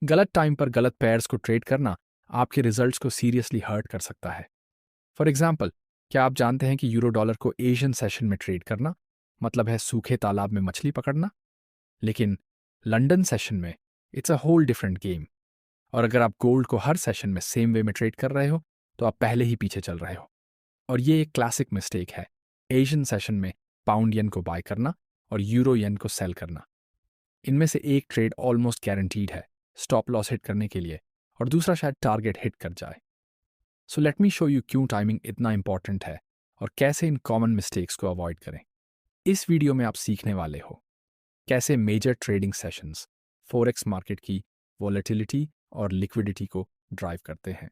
गलत टाइम पर गलत पेयर्स को ट्रेड करना आपके रिजल्ट्स को सीरियसली हर्ट कर सकता है। फॉर एग्जाम्पल, क्या आप जानते हैं कि यूरो डॉलर को एशियन सेशन में ट्रेड करना मतलब है सूखे तालाब में मछली पकड़ना, लेकिन लंदन सेशन में it's a whole different game. और अगर आप गोल्ड को हर सेशन में सेम वे में ट्रेड कर रहे हो तो आप पहले ही पीछे चल रहे हो। और ये एक क्लासिक मिस्टेक है, एशियन सेशन में पाउंड येन को बाय करना और यूरो येन को सेल करना। इनमें से एक ट्रेड ऑलमोस्ट गारंटीड है स्टॉप लॉस हिट करने के लिए और दूसरा शायद टारगेट हिट कर जाए। So let me show you क्यों टाइमिंग इतना इंपॉर्टेंट है और कैसे इन कॉमन मिस्टेक्स को अवॉइड करें। इस वीडियो में आप सीखने वाले हो कैसे major trading sessions forex market की वॉलेटिलिटी और लिक्विडिटी को ड्राइव करते हैं,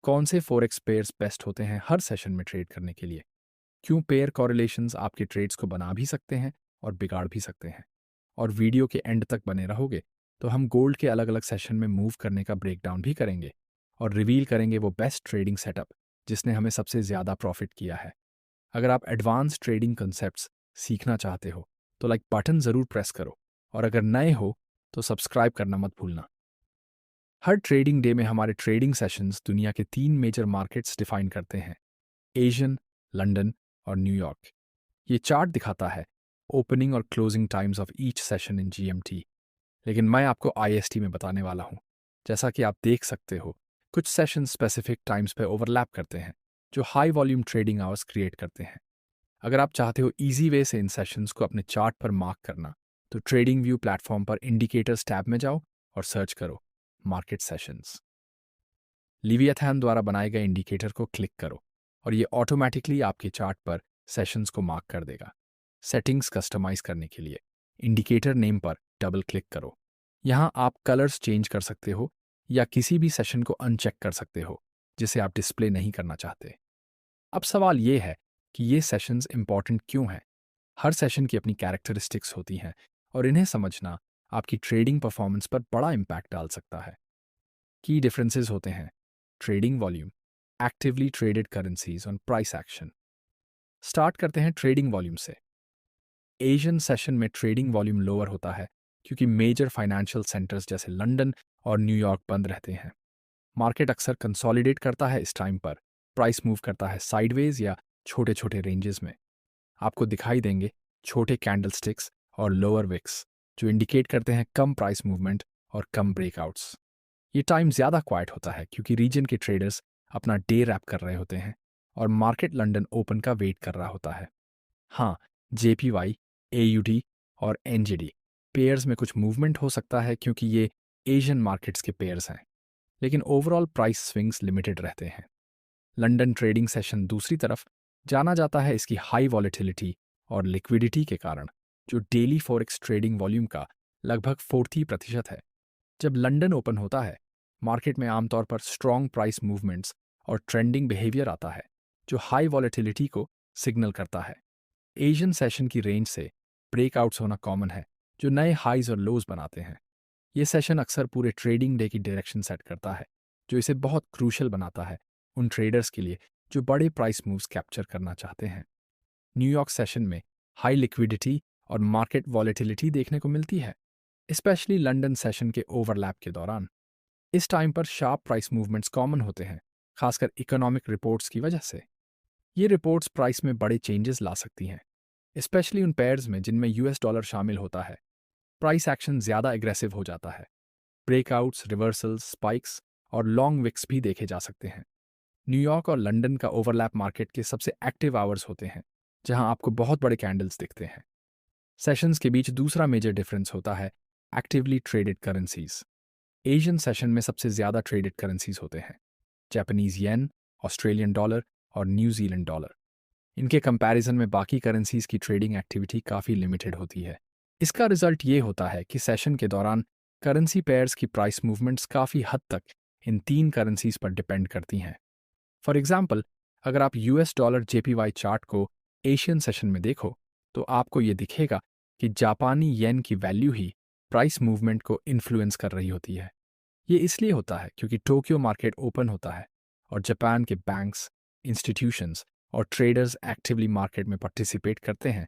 कौन से फोरेक्स पेयर्स बेस्ट होते हैं हर सेशन में ट्रेड करने के लिए, क्यों पेयर कॉरिलेशंस आपके ट्रेड्स को बना भी सकते हैं और बिगाड़ भी सकते हैं। और वीडियो के एंड तक बने रहोगे तो हम गोल्ड के अलग अलग सेशन में मूव करने का ब्रेकडाउन भी करेंगे और रिवील करेंगे वो बेस्ट ट्रेडिंग सेटअप जिसने हमें सबसे ज़्यादा प्रॉफिट किया है। अगर आप एडवांस ट्रेडिंग कंसेप्ट्स सीखना चाहते हो तो लाइक बटन ज़रूर प्रेस करो, और अगर नए हो तो सब्सक्राइब करना मत भूलना। हर ट्रेडिंग डे में हमारे ट्रेडिंग सेशंस दुनिया के 3 मेजर मार्केट्स डिफाइन करते हैं, एशियन, लंदन और न्यूयॉर्क। ये चार्ट दिखाता है ओपनिंग और closing times of each session in GMT, लेकिन मैं आपको आईएसटी में बताने वाला हूँ। जैसा कि आप देख सकते हो, कुछ सेशन स्पेसिफिक टाइम्स पे ओवरलैप करते हैं जो high volume trading hours create करते हैं। अगर आप चाहते हो इजी वे से इन सेशंस को अपने चार्ट पर मार्क करना तो ट्रेडिंग व्यू प्लेटफॉर्म पर इंडिकेटर्स टैब में जाओ और सर्च करो मार्केट सेशंस। लिवियाथैन द्वारा बनाए गए इंडिकेटर को क्लिक करो और ये ऑटोमेटिकली आपके चार्ट पर सेशंस को मार्क कर देगा। सेटिंग्स कस्टमाइज करने के लिए इंडिकेटर नेम पर डबल क्लिक करो। यहाँ आप कलर्स चेंज कर सकते हो या किसी भी सेशन को अनचेक कर सकते हो जिसे आप डिस्प्ले नहीं करना चाहते। अब सवाल ये है कि ये सेशंस इंपॉर्टेंट क्यों हैं। हर सेशन की अपनी कैरेक्टरिस्टिक्स होती हैं और इन्हें समझना आपकी ट्रेडिंग परफॉर्मेंस पर बड़ा इम्पैक्ट डाल सकता है। की डिफरेंसेस होते हैं trading volume, actively traded currencies और प्राइस एक्शन। स्टार्ट करते हैं ट्रेडिंग वॉल्यूम से। एशियन सेशन में ट्रेडिंग वॉल्यूम लोअर होता है क्योंकि मेजर फाइनेंशियल सेंटर्स जैसे लंदन और न्यूयॉर्क बंद रहते हैं। मार्केट अक्सर कंसोलिडेट करता है इस टाइम पर, प्राइस मूव करता है साइडवेज या छोटे छोटे रेंजेस में। आपको दिखाई देंगे छोटे कैंडलस्टिक्स और लोअर विक्स जो इंडिकेट करते हैं कम प्राइस मूवमेंट और कम ब्रेकआउट्स। ये टाइम ज़्यादा क्वाइट होता है क्योंकि रीजन के ट्रेडर्स अपना डे रैप कर रहे होते हैं और मार्केट लंदन ओपन का वेट कर रहा होता है। हाँ, जेपीवाई, एयूडी और एनजेडी पेयर्स में कुछ मूवमेंट हो सकता है क्योंकि ये एशियन मार्केट्स के पेयर्स हैं, लेकिन ओवरऑल प्राइस स्विंग्स लिमिटेड रहते हैं। लंदन ट्रेडिंग सेशन दूसरी तरफ जाना जाता है इसकी हाई वॉलेटिलिटी और लिक्विडिटी के कारण, जो डेली फॉरेक्स ट्रेडिंग वॉल्यूम का लगभग 40% है। जब लंदन ओपन होता है, मार्केट में आमतौर पर स्ट्रॉन्ग प्राइस मूवमेंट्स और ट्रेंडिंग बिहेवियर आता है जो हाई वॉलेटिलिटी को सिग्नल करता है। एशियन सेशन की रेंज से ब्रेकआउट्स होना कॉमन है जो नए हाइज और लोज बनाते हैं। ये सेशन अक्सर पूरे ट्रेडिंग डे की डायरेक्शन सेट करता है, जो इसे बहुत क्रूशल बनाता है उन ट्रेडर्स के लिए जो बड़े प्राइस मूव्स कैप्चर करना चाहते हैं। न्यूयॉर्क सेशन में हाई लिक्विडिटी और मार्केट वॉलेटिलिटी देखने को मिलती है, स्पेशली लंदन सेशन के ओवरलैप के दौरान। इस टाइम पर शार्प प्राइस मूवमेंट्स कॉमन होते हैं, खासकर इकोनॉमिक रिपोर्ट्स की वजह से। ये रिपोर्ट्स प्राइस में बड़े चेंजेस ला सकती हैं, स्पेशली उन पेयर्स में जिनमें यूएस डॉलर शामिल होता है। प्राइस एक्शन ज़्यादा एग्रेसिव हो जाता है। ब्रेकआउट्स, रिवर्सल्स, स्पाइक्स और लॉन्ग विक्स भी देखे जा सकते हैं। न्यूयॉर्क और लंदन का ओवरलैप मार्केट के सबसे एक्टिव आवर्स होते हैं, जहां आपको बहुत बड़े कैंडल्स दिखते हैं। सेशंस के बीच दूसरा मेजर डिफरेंस होता है actively traded currencies. Asian session में सबसे ज़्यादा ट्रेडेड करेंसीज होते हैं, जापानीज येन, ऑस्ट्रेलियन डॉलर और न्यूजीलैंड डॉलर। इनके कंपैरिजन में बाकी करेंसीज की ट्रेडिंग एक्टिविटी काफ़ी लिमिटेड होती है। इसका रिजल्ट ये होता है कि सेशन के दौरान करेंसी पेयर्स की प्राइस मूवमेंट्स काफ़ी हद तक इन 3 करेंसीज पर डिपेंड करती हैं। फॉर एग्जाम्पल, अगर आप यूएस डॉलर जेपीवाई चार्ट को एशियन सेशन में देखो तो आपको ये दिखेगा कि जापानी येन की वैल्यू ही प्राइस मूवमेंट को इन्फ्लुएंस कर रही होती है। ये इसलिए होता है क्योंकि टोक्यो मार्केट ओपन होता है और जापान के बैंक्स, इंस्टीट्यूशंस और ट्रेडर्स एक्टिवली मार्केट में पार्टिसिपेट करते हैं,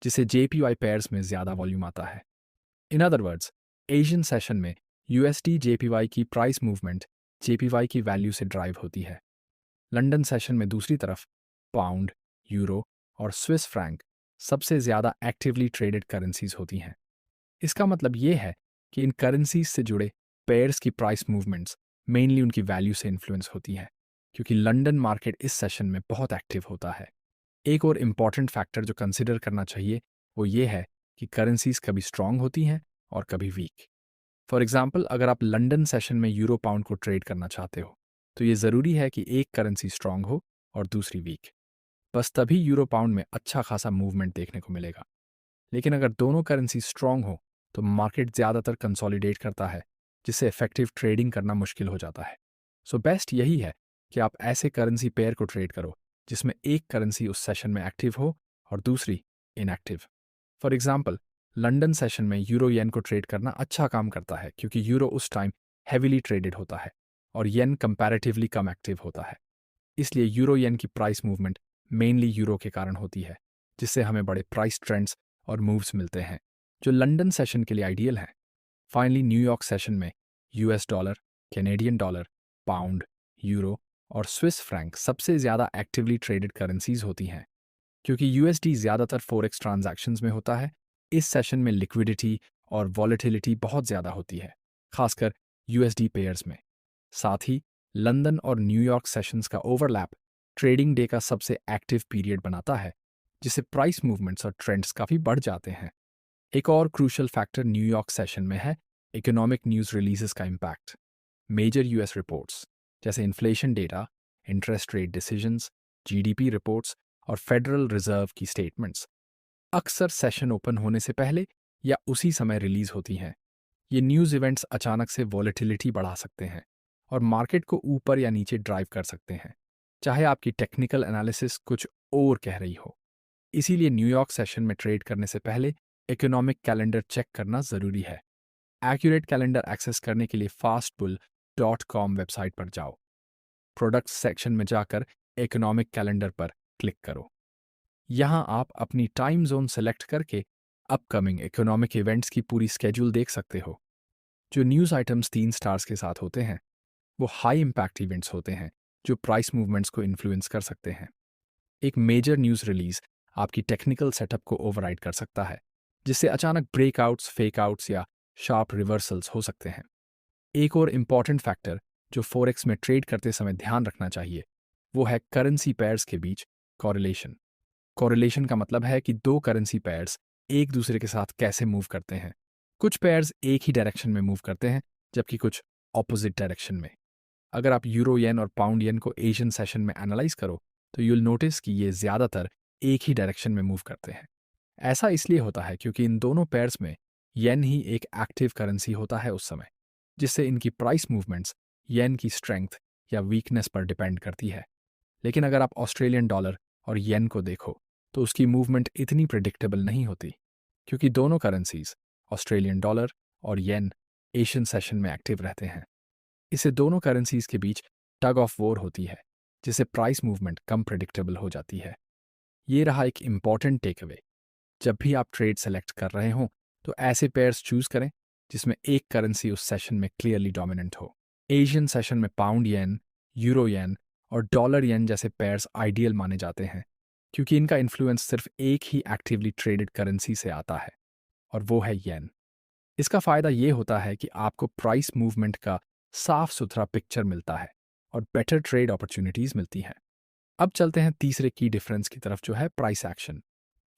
जिसे जेपीवाई पेयर्स में ज़्यादा वॉल्यूम आता है। In other words, Asian session में यूएसडी जेपीवाई की प्राइस मूवमेंट जेपीवाई की वैल्यू से ड्राइव होती है। लंदन सेशन में दूसरी तरफ पाउंड, यूरो और स्विस फ्रैंक सबसे ज़्यादा एक्टिवली ट्रेडेड करेंसीज होती हैं। इसका मतलब ये है कि इन करेंसीज से जुड़े पेयर्स की प्राइस मूवमेंट्स मेनली उनकी वैल्यू से इन्फ्लुएंस होती हैं, क्योंकि लंदन मार्केट इस सेशन में बहुत एक्टिव होता है। एक और इम्पॉर्टेंट फैक्टर जो कंसिडर करना चाहिए वो ये है कि करेंसीज कभी स्ट्रांग होती हैं और कभी वीक। फॉर एग्जाम्पल, अगर आप लंदन सेशन में यूरो पाउंड को ट्रेड करना चाहते हो तो ये ज़रूरी है कि एक करेंसी स्ट्रांग हो और दूसरी वीक। बस तभी यूरो पाउंड में अच्छा खासा मूवमेंट देखने को मिलेगा। लेकिन अगर दोनों करेंसी स्ट्रांग हो तो मार्केट ज़्यादातर कंसोलिडेट करता है, जिससे इफेक्टिव ट्रेडिंग करना मुश्किल हो जाता है। सो बेस्ट यही है कि आप ऐसे करेंसी पेयर को ट्रेड करो जिसमें एक करेंसी उस सेशन में एक्टिव हो और दूसरी inactive. For example, London session में यूरो येन को ट्रेड करना अच्छा काम करता है क्योंकि यूरो उस टाइम हैविली ट्रेडेड होता है और येन कंपैरेटिवली कम एक्टिव होता है। इसलिए यूरो येन की प्राइस मूवमेंट मेनली यूरो के कारण होती है, जिससे हमें बड़े प्राइस ट्रेंड्स और मूव्स मिलते हैं जो लंदन सेशन के लिए आइडियल हैं। फाइनली न्यूयॉर्क सेशन में US dollar, Canadian dollar, pound, euro और स्विस फ्रैंक सबसे ज़्यादा एक्टिवली ट्रेडेड करेंसीज होती हैं। क्योंकि यूएसडी ज़्यादातर फॉरेक्स ट्रांजैक्शंस में होता है, इस सेशन में लिक्विडिटी और वॉलेटिलिटी बहुत ज़्यादा होती है, खासकर यूएसडी पेयर्स में। साथ ही लंदन और न्यूयॉर्क सेशंस का ओवरलैप ट्रेडिंग डे का सबसे एक्टिव पीरियड बनाता है, जिससे प्राइस मूवमेंट्स और ट्रेंड्स काफ़ी बढ़ जाते हैं। एक और क्रूशल फैक्टर न्यूयॉर्क सेशन में है इकोनॉमिक न्यूज़ रिलीजेस का इम्पैक्ट। मेजर यूएस रिपोर्ट्स जैसे inflation data, interest rate decisions, GDP reports और फेडरल रिजर्व की स्टेटमेंट्स अक्सर सेशन ओपन होने से पहले या उसी समय रिलीज होती हैं। ये न्यूज़ इवेंट्स अचानक से वॉलेटिलिटी बढ़ा सकते हैं और मार्केट को ऊपर या नीचे ड्राइव कर सकते हैं, चाहे आपकी टेक्निकल एनालिसिस कुछ और कह रही हो। इसीलिए न्यूयॉर्क सेशन में ट्रेड करने से पहले इकोनॉमिक कैलेंडर चेक करना ज़रूरी है। एक्यूरेट कैलेंडर एक्सेस करने के लिए fastbull.com वेबसाइट पर जाओ। प्रोडक्ट्स सेक्शन में जाकर इकोनॉमिक कैलेंडर पर क्लिक करो। यहाँ आप अपनी टाइम जोन सेलेक्ट करके अपकमिंग इकोनॉमिक इवेंट्स की पूरी स्केड्यूल देख सकते हो। जो न्यूज़ आइटम्स 3 स्टार्स के साथ होते हैं वो हाई इम्पैक्ट इवेंट्स होते हैं जो प्राइस मूवमेंट्स को इन्फ्लुएंस कर सकते हैं। एक मेजर न्यूज़ रिलीज आपकी टेक्निकल सेटअप को ओवरराइड कर सकता है, जिससे अचानक ब्रेकआउट्स, फेकआउट्स या शार्प रिवर्सल्स हो सकते हैं। एक और इम्पॉर्टेंट फैक्टर जो फॉरेक्स में ट्रेड करते समय ध्यान रखना चाहिए वो है करेंसी पेयर्स के बीच कॉरिलेशन। कॉरिलेशन का मतलब है कि दो करेंसी पेयर्स एक दूसरे के साथ कैसे मूव करते हैं। कुछ पेयर्स एक ही डायरेक्शन में मूव करते हैं जबकि कुछ ऑपोजिट डायरेक्शन में। अगर आप यूरो येन और पाउंड येन को एशियन सेशन में एनालाइज करो तो यूल नोटिस कि ये ज़्यादातर एक ही डायरेक्शन में मूव करते हैं। ऐसा इसलिए होता है क्योंकि इन दोनों पेयर्स में येन ही एक एक्टिव करेंसी होता है उस समय, जिससे इनकी प्राइस मूवमेंट्स येन की स्ट्रेंथ या वीकनेस पर डिपेंड करती है। लेकिन अगर आप ऑस्ट्रेलियन डॉलर और येन को देखो तो उसकी मूवमेंट इतनी प्रिडिक्टेबल नहीं होती, क्योंकि दोनों करेंसीज ऑस्ट्रेलियन डॉलर और येन एशियन सेशन में एक्टिव रहते हैं। इससे दोनों करेंसीज के बीच टग ऑफ वॉर होती है, जिससे प्राइस मूवमेंट कम प्रिडिक्टेबल हो जाती है। ये रहा एक इम्पॉर्टेंट टेक अवे। जब भी आप ट्रेड सेलेक्ट कर रहे हों तो ऐसे पेयर्स चूज करें जिसमें एक करेंसी उस सेशन में क्लियरली डोमिनेंट हो। एशियन सेशन में पाउंड येन, यूरो येन और डॉलर येन जैसे पेयर्स आइडियल माने जाते हैं, क्योंकि इनका इन्फ्लुएंस सिर्फ एक ही एक्टिवली ट्रेडेड करेंसी से आता है और वो है येन। इसका फायदा ये होता है कि आपको प्राइस मूवमेंट का साफ सुथरा पिक्चर मिलता है और बेटर ट्रेड अपॉर्चुनिटीज मिलती हैं। अब चलते हैं तीसरे की डिफरेंस की तरफ, जो है प्राइस एक्शन।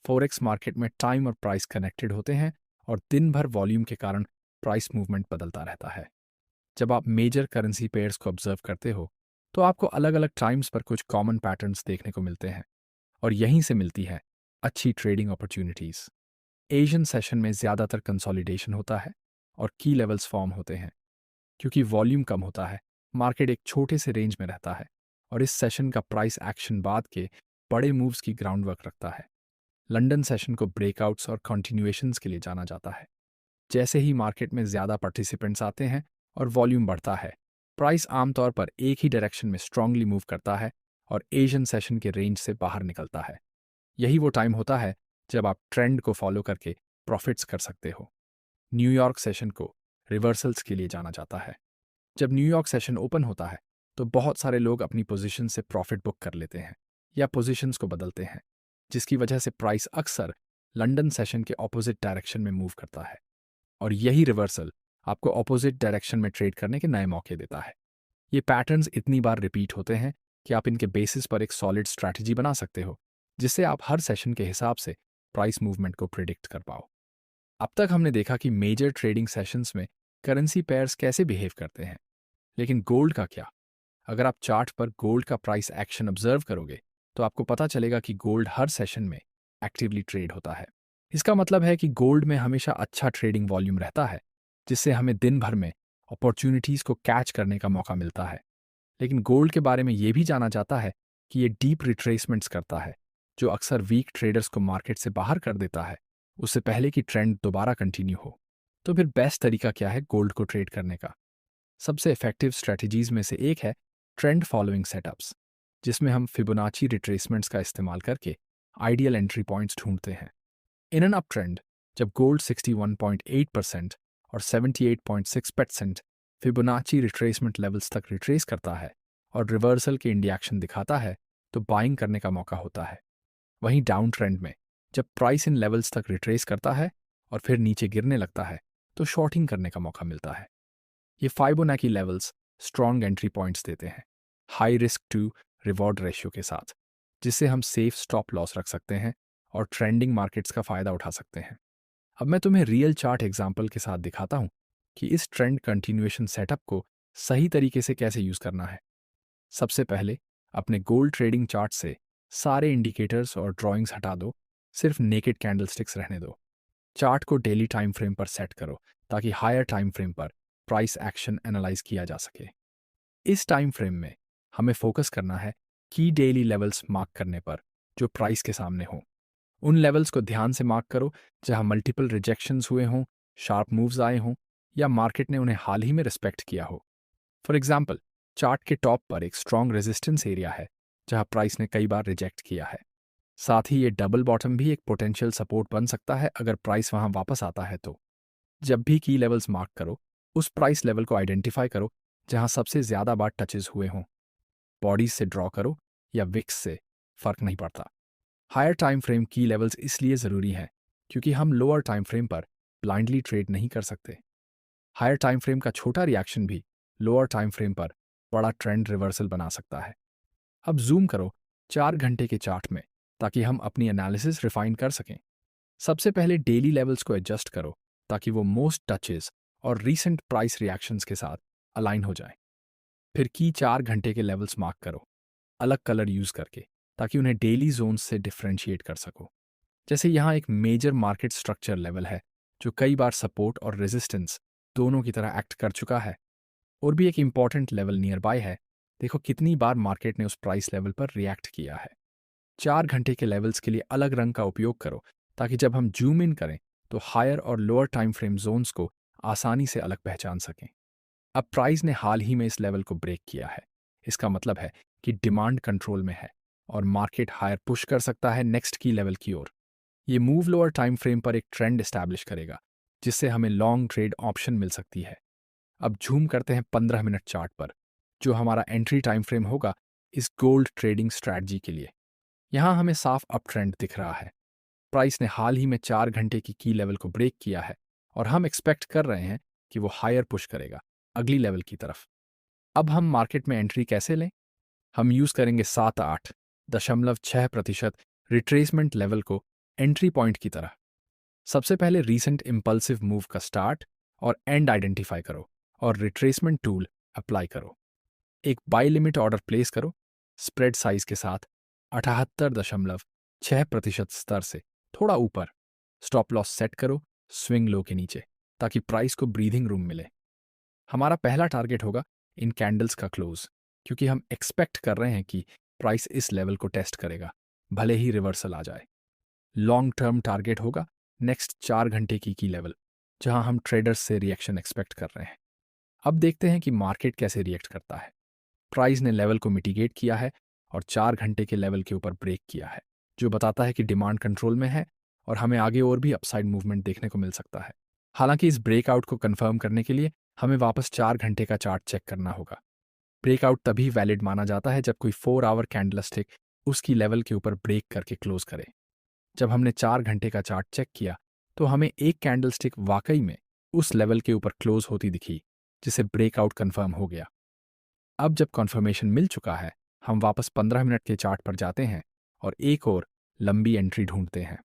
फॉरेक्स मार्केट में टाइम और प्राइस कनेक्टेड होते हैं और दिन भर वॉल्यूम के कारण प्राइस मूवमेंट बदलता रहता है। जब आप मेजर करेंसी पेयर्स को ऑब्जर्व करते हो तो आपको अलग अलग टाइम्स पर कुछ कॉमन पैटर्न्स देखने को मिलते हैं और यहीं से मिलती है अच्छी ट्रेडिंग अपॉर्चुनिटीज। एशियन सेशन में ज़्यादातर कंसोलिडेशन होता है और की लेवल्स फॉर्म होते हैं। क्योंकि वॉल्यूम कम होता है, मार्केट एक छोटे से रेंज में रहता है और इस सेशन का प्राइस एक्शन बाद के बड़े मूव्स की ग्राउंड वर्क रखता है। लंदन सेशन को ब्रेकआउट्स और कंटिन्यूएशंस के लिए जाना जाता है। जैसे ही मार्केट में ज़्यादा पार्टिसिपेंट्स आते हैं और वॉल्यूम बढ़ता है, प्राइस आमतौर पर एक ही डायरेक्शन में स्ट्रांगली मूव करता है और एशियन सेशन के रेंज से बाहर निकलता है। यही वो टाइम होता है जब आप ट्रेंड को फॉलो करके प्रॉफिट्स कर सकते हो। न्यूयॉर्क सेशन को रिवर्सल्स के लिए जाना जाता है। जब न्यूयॉर्क सेशन ओपन होता है तो बहुत सारे लोग अपनी पोजीशन से प्रॉफिट बुक कर लेते हैं या पोजीशंस को बदलते हैं, जिसकी वजह से प्राइस अक्सर लंदन सेशन के ऑपोजिट डायरेक्शन में मूव करता है। और यही रिवर्सल आपको ऑपोजिट डायरेक्शन में ट्रेड करने के नए मौके देता है। ये पैटर्न्स इतनी बार रिपीट होते हैं कि आप इनके बेसिस पर एक सॉलिड स्ट्रैटेजी बना सकते हो, जिससे आप हर सेशन के हिसाब से प्राइस मूवमेंट को प्रिडिक्ट कर पाओ। अब तक हमने देखा कि मेजर ट्रेडिंग सेशंस में करेंसी पेयर्स कैसे बिहेव करते हैं, लेकिन गोल्ड का क्या? अगर आप चार्ट पर गोल्ड का प्राइस एक्शन ऑब्जर्व करोगे तो आपको पता चलेगा कि गोल्ड हर सेशन में एक्टिवली ट्रेड होता है। इसका मतलब है कि गोल्ड में हमेशा अच्छा ट्रेडिंग वॉल्यूम रहता है, जिससे हमें दिन भर में अपॉर्चुनिटीज़ को कैच करने का मौका मिलता है। लेकिन गोल्ड के बारे में ये भी जाना जाता है कि ये डीप रिट्रेसमेंट्स करता है, जो अक्सर वीक ट्रेडर्स को मार्केट से बाहर कर देता है, उससे पहले कि ट्रेंड दोबारा कंटिन्यू हो। तो फिर बेस्ट तरीका क्या है गोल्ड को ट्रेड करने का? सबसे इफेक्टिव स्ट्रेटजीज में से एक है ट्रेंड फॉलोइंग सेटअप्स, जिसमें हम फिबोनाची रिट्रेसमेंट्स का इस्तेमाल करके आइडियल एंट्री पॉइंट्स ढूंढते हैं। इन एन अप ट्रेंड, जब गोल्ड 61.8% और 78.6% फिबोनाची रिट्रेसमेंट लेवल्स तक रिट्रेस करता है और रिवर्सल के इंडिएक्शन दिखाता है, तो बाइंग करने का मौका होता है। वहीं डाउन ट्रेंड में, जब प्राइस इन लेवल्स तक रिट्रेस करता है और फिर नीचे गिरने लगता है, तो शॉर्टिंग करने का मौका मिलता है। ये Fibonacci levels strong entry points देते हैं, high risk to reward ratio के साथ, जिससे हम सेफ स्टॉप लॉस रख सकते हैं और ट्रेंडिंग मार्केट्स का फायदा उठा सकते हैं। अब मैं तुम्हें रियल चार्ट एग्जाम्पल के साथ दिखाता हूं कि इस ट्रेंड कंटिन्यूएशन सेटअप को सही तरीके से कैसे यूज करना है। सबसे पहले अपने गोल्ड ट्रेडिंग चार्ट से सारे इंडिकेटर्स और ड्राइंग्स हटा दो, सिर्फ नेकेड कैंडलस्टिक्स रहने दो। चार्ट को डेली टाइम फ्रेम पर सेट करो ताकि हायर टाइम फ्रेम पर प्राइस एक्शन एनालाइज किया जा सके। इस टाइम फ्रेम में हमें फोकस करना है की डेली लेवल्स मार्क करने पर जो प्राइस के सामने हो। उन लेवल्स को ध्यान से मार्क करो जहां मल्टीपल रिजेक्शंस हुए हों, शार्प मूव्स आए हों या मार्केट ने उन्हें हाल ही में रिस्पेक्ट किया हो। फॉर एग्जाम्पल, चार्ट के टॉप पर एक स्ट्रॉन्ग रेजिस्टेंस एरिया है जहां प्राइस ने कई बार रिजेक्ट किया है। साथ ही ये डबल बॉटम भी एक पोटेंशियल सपोर्ट बन सकता है अगर प्राइस वहां वापस आता है तो। जब भी की लेवल्स मार्क करो, उस प्राइस लेवल को आइडेंटिफाई करो जहां सबसे ज्यादा बार टचेस हुए हों। बॉडीज से ड्रॉ करो या विक्स से, फर्क नहीं पड़ता। हायर टाइम फ्रेम की लेवल्स इसलिए ज़रूरी हैं क्योंकि हम लोअर टाइम फ्रेम पर ब्लाइंडली ट्रेड नहीं कर सकते। हायर टाइम फ्रेम का छोटा रिएक्शन भी लोअर टाइम फ्रेम पर बड़ा ट्रेंड रिवर्सल बना सकता है। अब जूम करो 4 घंटे के चार्ट में ताकि हम अपनी एनालिसिस रिफाइन कर सकें। सबसे पहले डेली लेवल्स को एडजस्ट करो ताकि वो मोस्ट टचेस और रीसेंट प्राइस रिएक्शंस के साथ अलाइन हो जाएं। फिर की 4 घंटे के लेवल्स मार्क करो, अलग कलर यूज करके, ताकि उन्हें डेली जोन्स से डिफ्रेंशिएट कर सको। जैसे यहाँ एक मेजर मार्केट स्ट्रक्चर लेवल है जो कई बार सपोर्ट और रेजिस्टेंस दोनों की तरह एक्ट कर चुका है। और भी एक इंपॉर्टेंट लेवल नियर बाय है, देखो कितनी बार मार्केट ने उस प्राइस लेवल पर रिएक्ट किया है। 4 घंटे के लेवल्स के लिए अलग रंग का उपयोग करो ताकि जब हम जूम इन करें तो हायर और लोअर टाइम फ्रेम जोन्स को आसानी से अलग पहचान सकें। अब प्राइस ने हाल ही में इस लेवल को ब्रेक किया है, इसका मतलब है कि डिमांड कंट्रोल में है और मार्केट हायर पुश कर सकता है नेक्स्ट की लेवल की ओर। ये मूव लोअर टाइम फ्रेम पर एक ट्रेंड एस्टैब्लिश करेगा, जिससे हमें लॉन्ग ट्रेड ऑप्शन मिल सकती है। अब झूम करते हैं 15 मिनट चार्ट पर, जो हमारा एंट्री टाइम फ्रेम होगा इस गोल्ड ट्रेडिंग स्ट्रैटेजी के लिए। यहाँ हमें साफ अप ट्रेंड दिख रहा है। प्राइस ने हाल ही में 4 घंटे की लेवल को ब्रेक किया है और हम एक्सपेक्ट कर रहे हैं कि वो हायर पुश करेगा अगली लेवल की तरफ। अब हम मार्केट में एंट्री कैसे लें? हम यूज करेंगे 7.8% रिट्रेसमेंट लेवल को एंट्री पॉइंट की तरह। सबसे पहले रीसेंट इंपल्सिव मूव का स्टार्ट और एंड आइडेंटिफाई करो और रिट्रेसमेंट टूल अप्लाई करो। एक बाय लिमिट ऑर्डर प्लेस करो स्प्रेड साइज के साथ 78.6% स्तर से थोड़ा ऊपर। स्टॉप लॉस सेट करो स्विंग लो के नीचे ताकि प्राइस को ब्रीदिंग रूम मिले। हमारा पहला टारगेट होगा इन कैंडल्स का क्लोज, क्योंकि हम एक्सपेक्ट कर रहे हैं कि प्राइस इस लेवल को टेस्ट करेगा भले ही रिवर्सल आ जाए। लॉन्ग टर्म टारगेट होगा नेक्स्ट 4 घंटे की लेवल, जहां हम ट्रेडर्स से रिएक्शन एक्सपेक्ट कर रहे हैं। अब देखते हैं कि मार्केट कैसे रिएक्ट करता है। प्राइस ने लेवल को मिटिगेट किया है और 4 घंटे के लेवल के ऊपर ब्रेक किया है, जो बताता है कि डिमांड कंट्रोल में है और हमें आगे और भी अपसाइड मूवमेंट देखने को मिल सकता है। हालांकि इस ब्रेकआउट को कंफर्म करने के लिए हमें वापस 4 घंटे का चार्ट चेक करना होगा। ब्रेकआउट तभी वैलिड माना जाता है जब कोई 4 आवर कैंडलस्टिक उसकी लेवल के ऊपर ब्रेक करके क्लोज करे। जब हमने 4 घंटे का चार्ट चेक किया तो हमें एक कैंडलस्टिक वाकई में उस लेवल के ऊपर क्लोज होती दिखी, जिसे ब्रेकआउट कंफर्म हो गया। अब जब कन्फर्मेशन मिल चुका है, हम वापस 15 मिनट के चार्ट पर जाते हैं और एक और लंबी एंट्री ढूंढते हैं।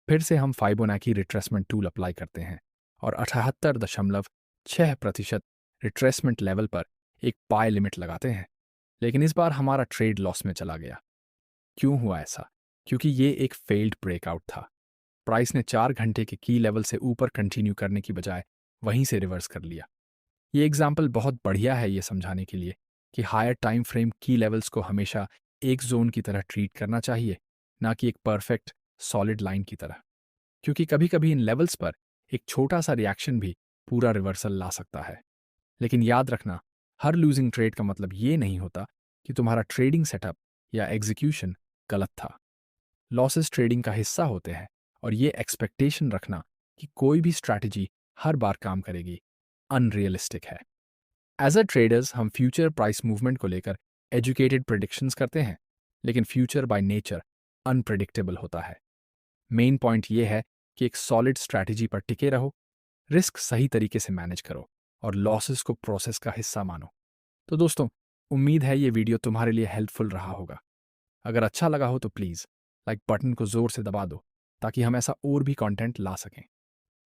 फिर से हम फाइबोनाकी रिट्रेसमेंट टूल अप्लाई करते हैं और 78.6% रिट्रेसमेंट लेवल पर एक बाय लिमिट लगाते हैं। लेकिन इस बार हमारा ट्रेड लॉस में चला गया। क्यों हुआ ऐसा? क्योंकि ये एक फेल्ड ब्रेकआउट था। प्राइस ने 4 घंटे के की लेवल से ऊपर कंटिन्यू करने की बजाय वहीं से रिवर्स कर लिया। ये एग्जाम्पल बहुत बढ़िया है ये समझाने के लिए कि हायर टाइम फ्रेम की लेवल्स को हमेशा एक जोन की तरह ट्रीट करना चाहिए, ना कि एक परफेक्ट सॉलिड लाइन की तरह। क्योंकि कभी कभी इन लेवल्स पर एक छोटा सा रिएक्शन भी पूरा रिवर्सल ला सकता है। लेकिन याद रखना, हर लूजिंग ट्रेड का मतलब ये नहीं होता कि तुम्हारा ट्रेडिंग सेटअप या एग्जीक्यूशन गलत था। लॉसेस ट्रेडिंग का हिस्सा होते हैं और ये एक्सपेक्टेशन रखना कि कोई भी स्ट्रैटेजी हर बार काम करेगी अनरियलिस्टिक है। एज अ ट्रेडर्स हम फ्यूचर प्राइस मूवमेंट को लेकर एजुकेटेड प्रेडिक्शंस करते हैं, लेकिन फ्यूचर बाय नेचर अनप्रेडिक्टेबल होता है। मेन पॉइंट ये है कि एक सॉलिड स्ट्रैटेजी पर टिके रहो, रिस्क सही तरीके से मैनेज करो और लॉसेस को प्रोसेस का हिस्सा मानो। तो दोस्तों, उम्मीद है ये वीडियो तुम्हारे लिए हेल्पफुल रहा होगा। अगर अच्छा लगा हो तो प्लीज़ लाइक बटन को ज़ोर से दबा दो ताकि हम ऐसा और भी कंटेंट ला सकें।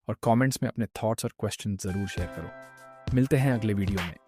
और कमेंट्स में अपने थॉट्स और क्वेश्चन ज़रूर शेयर करो। मिलते हैं अगले वीडियो में।